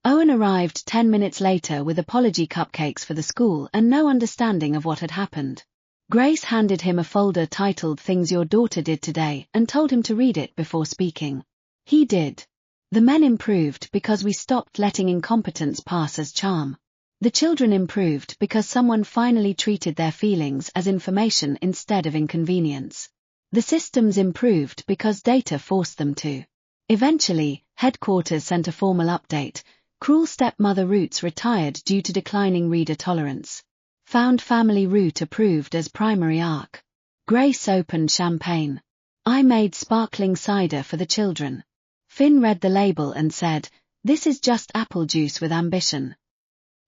Owen arrived 10 minutes later with apology cupcakes for the school and no understanding of what had happened. Grace handed him a folder titled Things Your Daughter Did Today and told him to read it before speaking. He did. The men improved because we stopped letting incompetence pass as charm. The children improved because someone finally treated their feelings as information instead of inconvenience. The systems improved because data forced them to. Eventually, headquarters sent a formal update. Cruel stepmother Roots retired due to declining reader tolerance. Found family route approved as primary arc. Grace opened champagne. I made sparkling cider for the children. Finn read the label and said, this is just apple juice with ambition.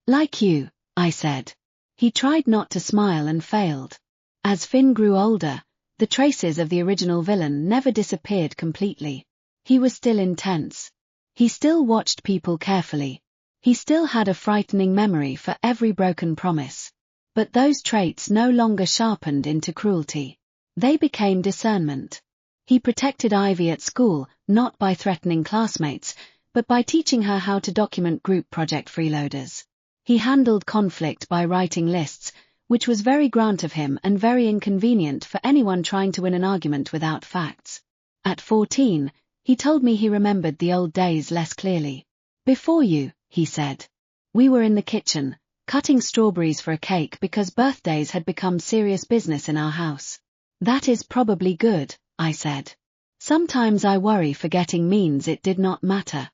Like you, I said. He tried not to smile and failed. As Finn grew older, The traces of the original villain never disappeared completely. He was still intense. He still watched people carefully. He still had a frightening memory for every broken promise. But those traits no longer sharpened into cruelty. They became discernment. He protected Ivy at school, not by threatening classmates, but by teaching her how to document group project freeloaders. He handled conflict by writing lists, which was very Grant of him and very inconvenient for anyone trying to win an argument without facts. At 14, he told me he remembered the old days less clearly. Before you, he said. We were in the kitchen, cutting strawberries for a cake because birthdays had become serious business in our house. That is probably good, I said. Sometimes I worry forgetting means it did not matter.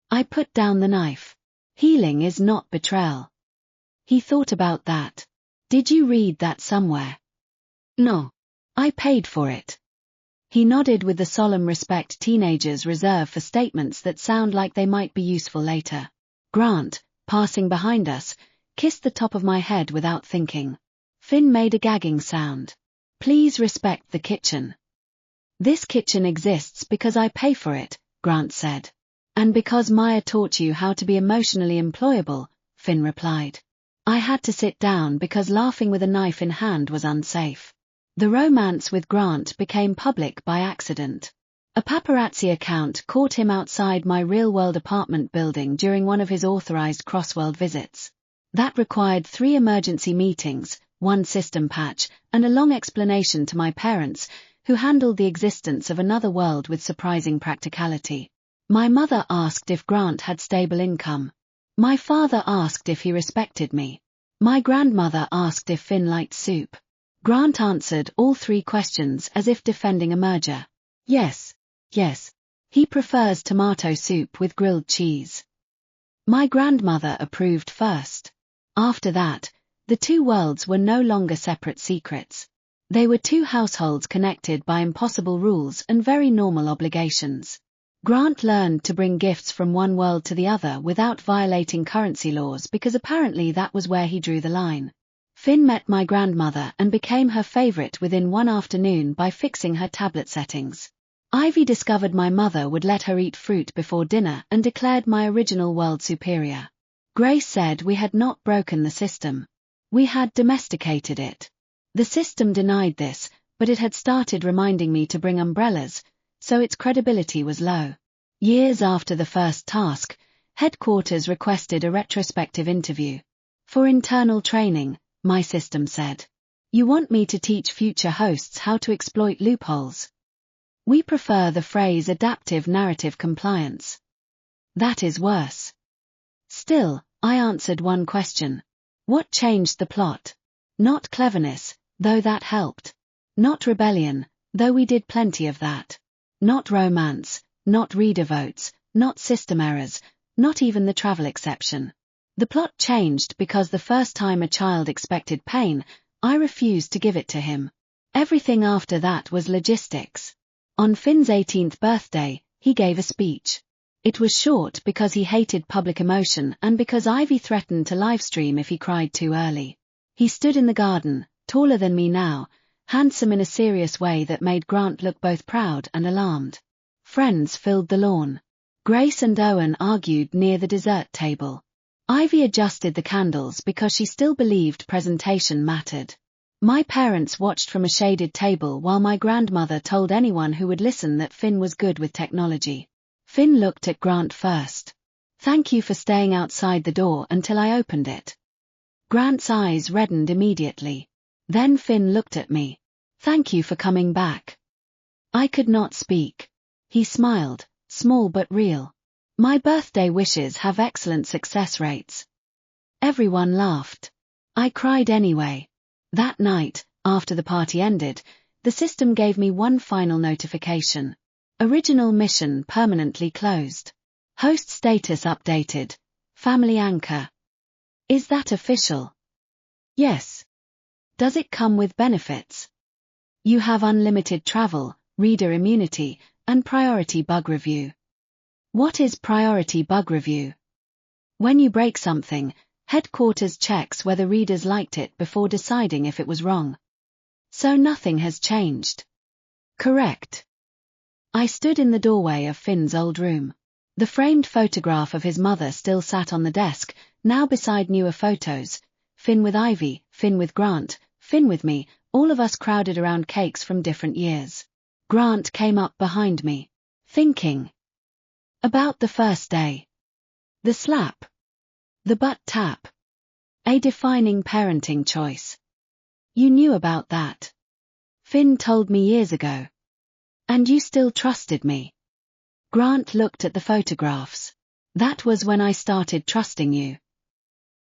I put down the knife. Healing is not betrayal. He thought about that. Did you read that somewhere? No. I paid for it. He nodded with the solemn respect teenagers reserve for statements that sound like they might be useful later. Grant, passing behind us, kissed the top of my head without thinking. Finn made a gagging sound. Please respect the kitchen. This kitchen exists because I pay for it, Grant said. And because Maya taught you how to be emotionally employable, Finn replied. I had to sit down because laughing with a knife in hand was unsafe. The romance with Grant became public by accident. A paparazzi account caught him outside my real-world apartment building during one of his authorized cross-world visits. That required 3 emergency meetings, 1 system patch, and a long explanation to my parents, who handled the existence of another world with surprising practicality. My mother asked if Grant had stable income. My father asked if he respected me. My grandmother asked if Finn liked soup. Grant answered all 3 questions as if defending a merger. Yes. Yes. He prefers tomato soup with grilled cheese. My grandmother approved first. After that, the 2 worlds were no longer separate secrets. They were 2 households connected by impossible rules and very normal obligations. Grant learned to bring gifts from one world to the other without violating currency laws because apparently that was where he drew the line. Finn met my grandmother and became her favorite within one afternoon by fixing her tablet settings. Ivy discovered my mother would let her eat fruit before dinner and declared my original world superior. Grace said we had not broken the system. We had domesticated it. The system denied this, but it had started reminding me to bring umbrellas, so its credibility was low. Years after the first task, headquarters requested a retrospective interview. For internal training, my system said. You want me to teach future hosts how to exploit loopholes? We prefer the phrase adaptive narrative compliance. That is worse. Still, I answered one question. What changed the plot? Not cleverness, though that helped. Not rebellion, though we did plenty of that. Not romance, not reader votes, not system errors, not even the travel exception. The plot changed because the first time a child expected pain, I refused to give it to him. Everything after that was logistics. On Finn's 18th birthday, he gave a speech. It was short because he hated public emotion and because Ivy threatened to livestream if he cried too early. He stood in the garden, taller than me now, handsome in a serious way that made Grant look both proud and alarmed. Friends filled the lawn. Grace and Owen argued near the dessert table. Ivy adjusted the candles because she still believed presentation mattered. My parents watched from a shaded table while my grandmother told anyone who would listen that Finn was good with technology. Finn looked at Grant first. Thank you for staying outside the door until I opened it. Grant's eyes reddened immediately. Then Finn looked at me. Thank you for coming back. I could not speak. He smiled, small but real. My birthday wishes have excellent success rates. Everyone laughed. I cried anyway. That night, after the party ended, the system gave me one final notification. Original mission permanently closed. Host status updated. Family anchor. Is that official? Yes. Does it come with benefits? You have unlimited travel, reader immunity, and priority bug review. What is priority bug review? When you break something, headquarters checks whether readers liked it before deciding if it was wrong. So nothing has changed. Correct. I stood in the doorway of Finn's old room. The framed photograph of his mother still sat on the desk, now beside newer photos. Finn with Ivy, Finn with Grant, Finn with me, all of us crowded around cakes from different years. Grant came up behind me. Thinking about the first day. The slap. The butt tap. A defining parenting choice. You knew about that. Finn told me years ago. And you still trusted me. Grant looked at the photographs. That was when I started trusting you.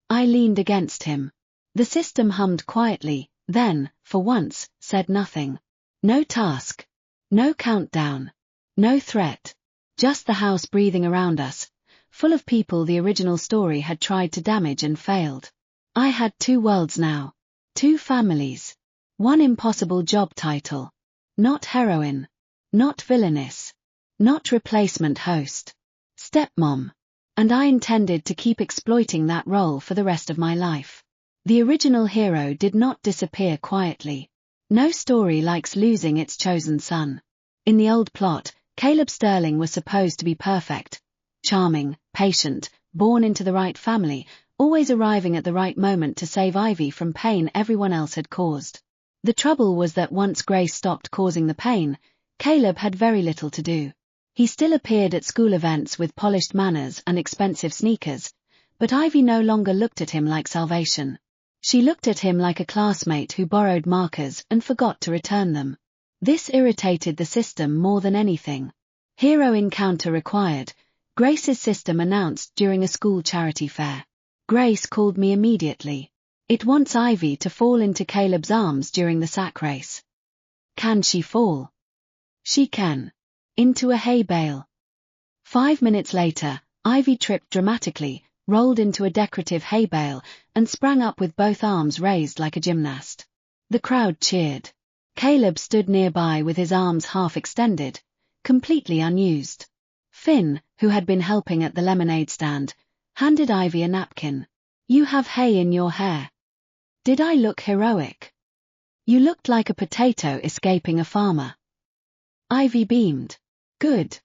I leaned against him. The system hummed quietly, then, for once, said nothing. No task. No countdown. No threat. Just the house breathing around us, full of people the original story had tried to damage and failed. I had two worlds now. Two families. One impossible job title. Not heroine. Not villainess. Not replacement host. Stepmom. And I intended to keep exploiting that role for the rest of my life. The original hero did not disappear quietly. No story likes losing its chosen son. In the old plot, Caleb Sterling was supposed to be perfect. Charming, patient, born into the right family, always arriving at the right moment to save Ivy from pain everyone else had caused. The trouble was that once Grace stopped causing the pain, Caleb had very little to do. He still appeared at school events with polished manners and expensive sneakers, but Ivy no longer looked at him like salvation. She looked at him like a classmate who borrowed markers and forgot to return them. This irritated the system more than anything. Hero encounter required, Grace's system announced during a school charity fair. Grace called me immediately. It wants Ivy to fall into Caleb's arms during the sack race. Can she fall? She can. Into a hay bale. 5 minutes later, Ivy tripped dramatically, rolled into a decorative hay bale, and sprang up with both arms raised like a gymnast. The crowd cheered. Caleb stood nearby with his arms half extended, completely unused. Finn, who had been helping at the lemonade stand, handed Ivy a napkin. You have hay in your hair. Did I look heroic? You looked like a potato escaping a farmer. Ivy beamed. Good.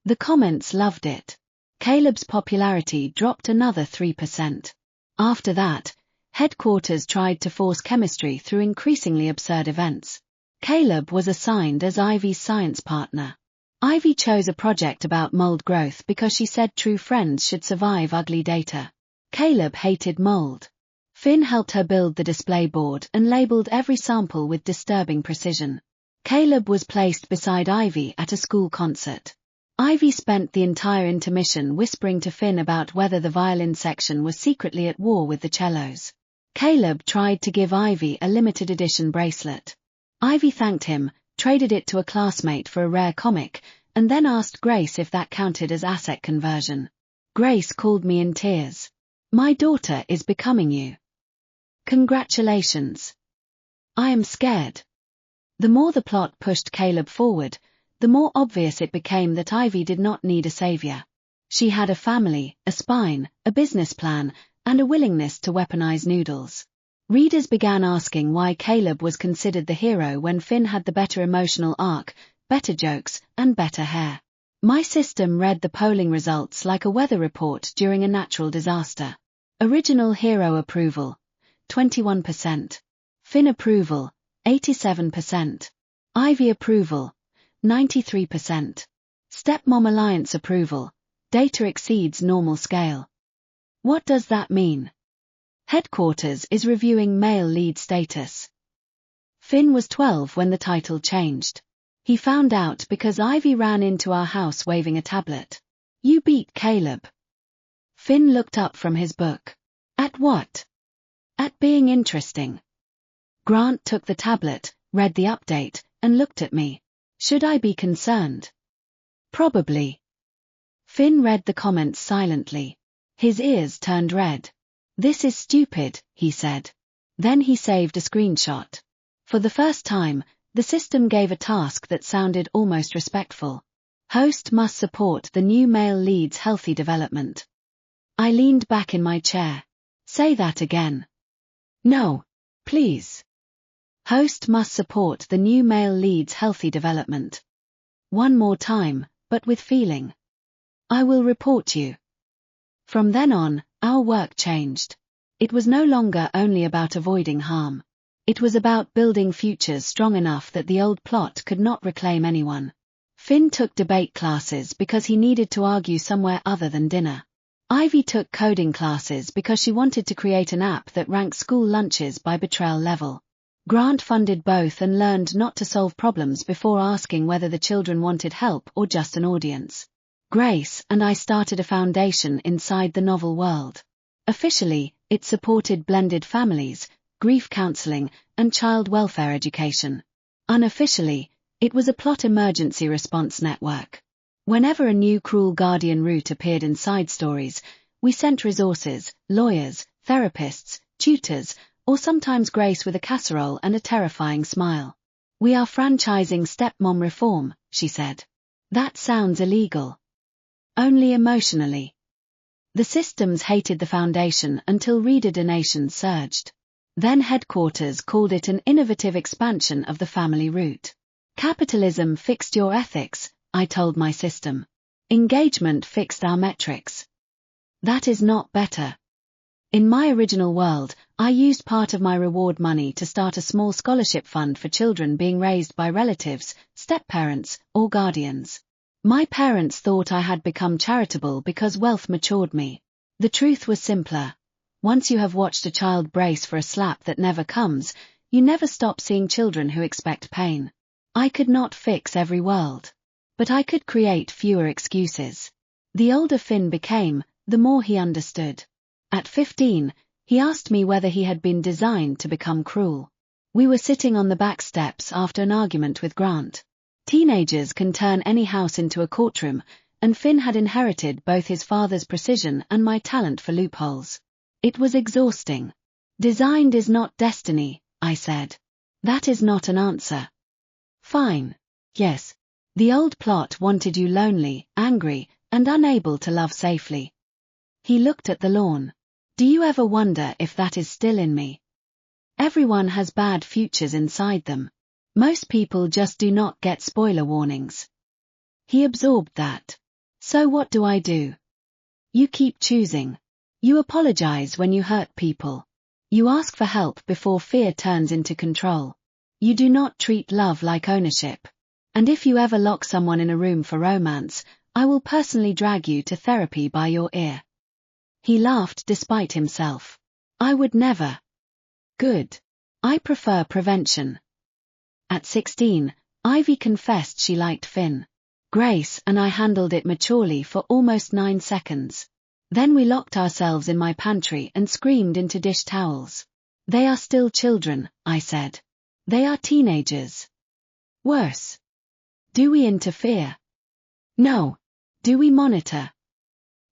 The comments loved it. Caleb's popularity dropped another 3%. After that, headquarters tried to force chemistry through increasingly absurd events. Caleb was assigned as Ivy's science partner. Ivy chose a project about mold growth because she said true friends should survive ugly data. Caleb hated mold. Finn helped her build the display board and labeled every sample with disturbing precision. Caleb was placed beside Ivy at a school concert. Ivy spent the entire intermission whispering to Finn about whether the violin section was secretly at war with the cellos. Caleb tried to give Ivy a limited edition bracelet. Ivy thanked him, traded it to a classmate for a rare comic, and then asked Grace if that counted as asset conversion. Grace called me in tears. My daughter is becoming you. Congratulations. I am scared. The more the plot pushed Caleb forward, the more obvious it became that Ivy did not need a savior. She had a family, a spine, a business plan, and a willingness to weaponize noodles. Readers began asking why Caleb was considered the hero when Finn had the better emotional arc, better jokes, and better hair. My system read the polling results like a weather report during a natural disaster. Original hero approval, 21%. Finn approval, 87%. Ivy approval, 93%. Stepmom alliance approval, data exceeds normal scale. What does that mean? Headquarters is reviewing male lead status. Finn was 12 when the title changed. He found out because Ivy ran into our house waving a tablet. You beat Caleb. Finn looked up from his book. At what? At being interesting. Grant took the tablet, read the update, and looked at me. Should I be concerned? Probably. Finn read the comments silently. His ears turned red. This is stupid, he said. Then he saved a screenshot. For the first time, the system gave a task that sounded almost respectful. Host must support the new male lead's healthy development. I leaned back in my chair. Say that again. No, please. Host must support the new male lead's healthy development. One more time, but with feeling. I will report you. From then on, our work changed. It was no longer only about avoiding harm. It was about building futures strong enough that the old plot could not reclaim anyone. Finn took debate classes because he needed to argue somewhere other than dinner. Ivy took coding classes because she wanted to create an app that ranked school lunches by betrayal level. Grant funded both and learned not to solve problems before asking whether the children wanted help or just an audience. Grace and I started a foundation inside the novel world. Officially, it supported blended families, grief counseling, and child welfare education. Unofficially, it was a plot emergency response network. Whenever a new cruel guardian route appeared in side stories, we sent resources, lawyers, therapists, tutors, or sometimes Grace with a casserole and a terrifying smile. We are franchising stepmom reform, she said. That sounds illegal. Only emotionally. The systems hated the foundation until reader donations surged. Then headquarters called it an innovative expansion of the family route. Capitalism fixed your ethics, I told my system. Engagement fixed our metrics. That is not better. In my original world, I used part of my reward money to start a small scholarship fund for children being raised by relatives, step-parents, or guardians. My parents thought I had become charitable because wealth matured me. The truth was simpler. Once you have watched a child brace for a slap that never comes, you never stop seeing children who expect pain. I could not fix every world. But I could create fewer excuses. The older Finn became, the more he understood. At 15, he asked me whether he had been designed to become cruel. We were sitting on the back steps after an argument with Grant. Teenagers can turn any house into a courtroom, and Finn had inherited both his father's precision and my talent for loopholes. It was exhausting. Designed is not destiny, I said. That is not an answer. Fine. Yes. The old plot wanted you lonely, angry, and unable to love safely. He looked at the lawn. Do you ever wonder if that is still in me? Everyone has bad futures inside them. Most people just do not get spoiler warnings. He absorbed that. So what do I do? You keep choosing. You apologize when you hurt people. You ask for help before fear turns into control. You do not treat love like ownership. And if you ever lock someone in a room for romance, I will personally drag you to therapy by your ear. He laughed despite himself. I would never. Good. I prefer prevention. At 16, Ivy confessed she liked Finn. Grace and I handled it maturely for almost 9 seconds. Then we locked ourselves in my pantry and screamed into dish towels. They are still children, I said. They are teenagers. Worse. Do we interfere? No. Do we monitor?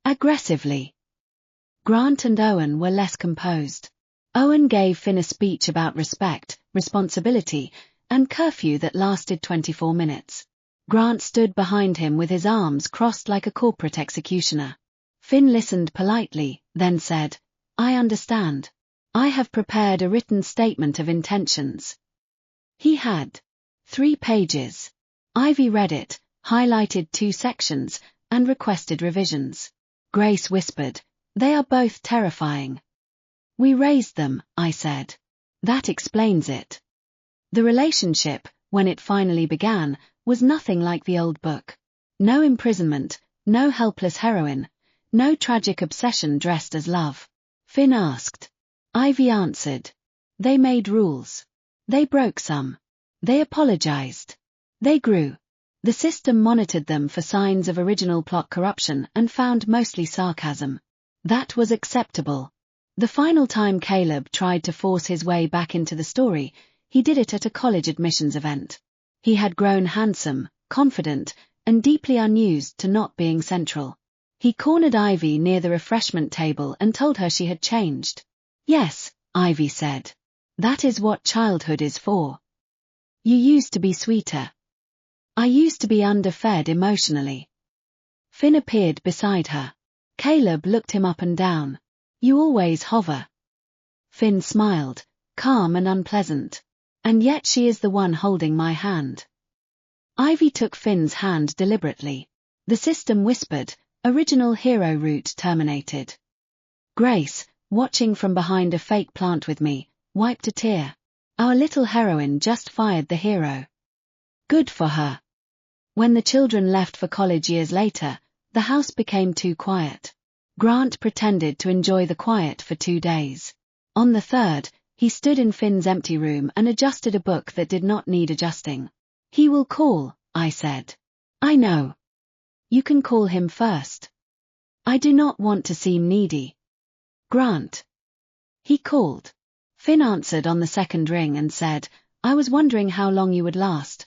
Aggressively. Grant and Owen were less composed. Owen gave Finn a speech about respect, responsibility, and curfew that lasted 24 minutes. Grant stood behind him with his arms crossed like a corporate executioner. Finn listened politely, then said, I understand. I have prepared a written statement of intentions. He had 3 pages. Ivy read it, highlighted 2 sections, and requested revisions. Grace whispered, They are both terrifying. We raised them, I said. That explains it. The relationship, when it finally began, was nothing like the old book. No imprisonment, no helpless heroine, no tragic obsession dressed as love. Finn asked. Ivy answered. They made rules. They broke some. They apologized. They grew. The system monitored them for signs of original plot corruption and found mostly sarcasm. That was acceptable. The final time Caleb tried to force his way back into the story, he did it at a college admissions event. He had grown handsome, confident, and deeply unused to not being central. He cornered Ivy near the refreshment table and told her she had changed. Yes, Ivy said. That is what childhood is for. You used to be sweeter. I used to be underfed emotionally. Finn appeared beside her. Caleb looked him up and down. You always hover. Finn smiled, calm and unpleasant. And yet she is the one holding my hand. Ivy took Finn's hand deliberately. The system whispered, original hero route terminated. Grace, watching from behind a fake plant with me, wiped a tear. Our little heroine just fired the hero. Good for her. When the children left for college years later, the house became too quiet. Grant pretended to enjoy the quiet for 2 days. On the third, he stood in Finn's empty room and adjusted a book that did not need adjusting. He will call, I said. I know. You can call him first. I do not want to seem needy. Grant. He called. Finn answered on the second ring and said, I was wondering how long you would last.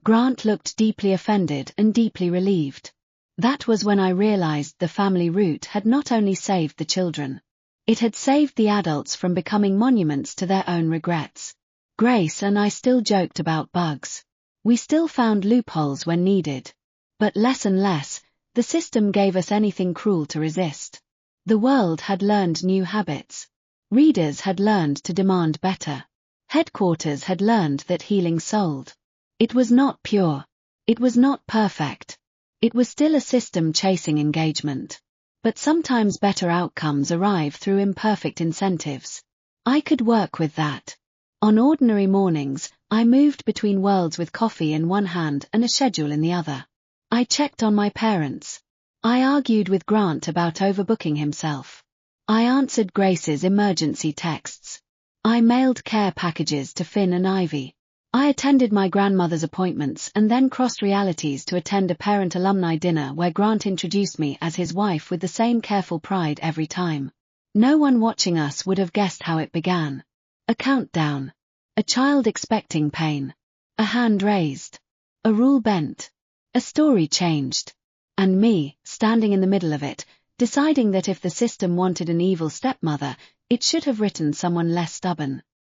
Grant looked deeply offended and deeply relieved. That was when I realized the family route had not only saved the children. It had saved the adults from becoming monuments to their own regrets. Grace and I still joked about bugs. We still found loopholes when needed. But less and less, the system gave us anything cruel to resist. The world had learned new habits. Readers had learned to demand better. Headquarters had learned that healing sold. It was not pure. It was not perfect. It was still a system chasing engagement. But sometimes better outcomes arrive through imperfect incentives. I could work with that. On ordinary mornings, I moved between worlds with coffee in one hand and a schedule in the other. I checked on my parents. I argued with Grant about overbooking himself. I answered Grace's emergency texts. I mailed care packages to Finn and Ivy. I attended my grandmother's appointments and then crossed realities to attend a parent alumni dinner where Grant introduced me as his wife with the same careful pride every time. No one watching us would have guessed how it began. A countdown. A child expecting pain. A hand raised. A rule bent. A story changed. And me, standing in the middle of it, deciding that if the system wanted an evil stepmother, it should have written someone less stubborn.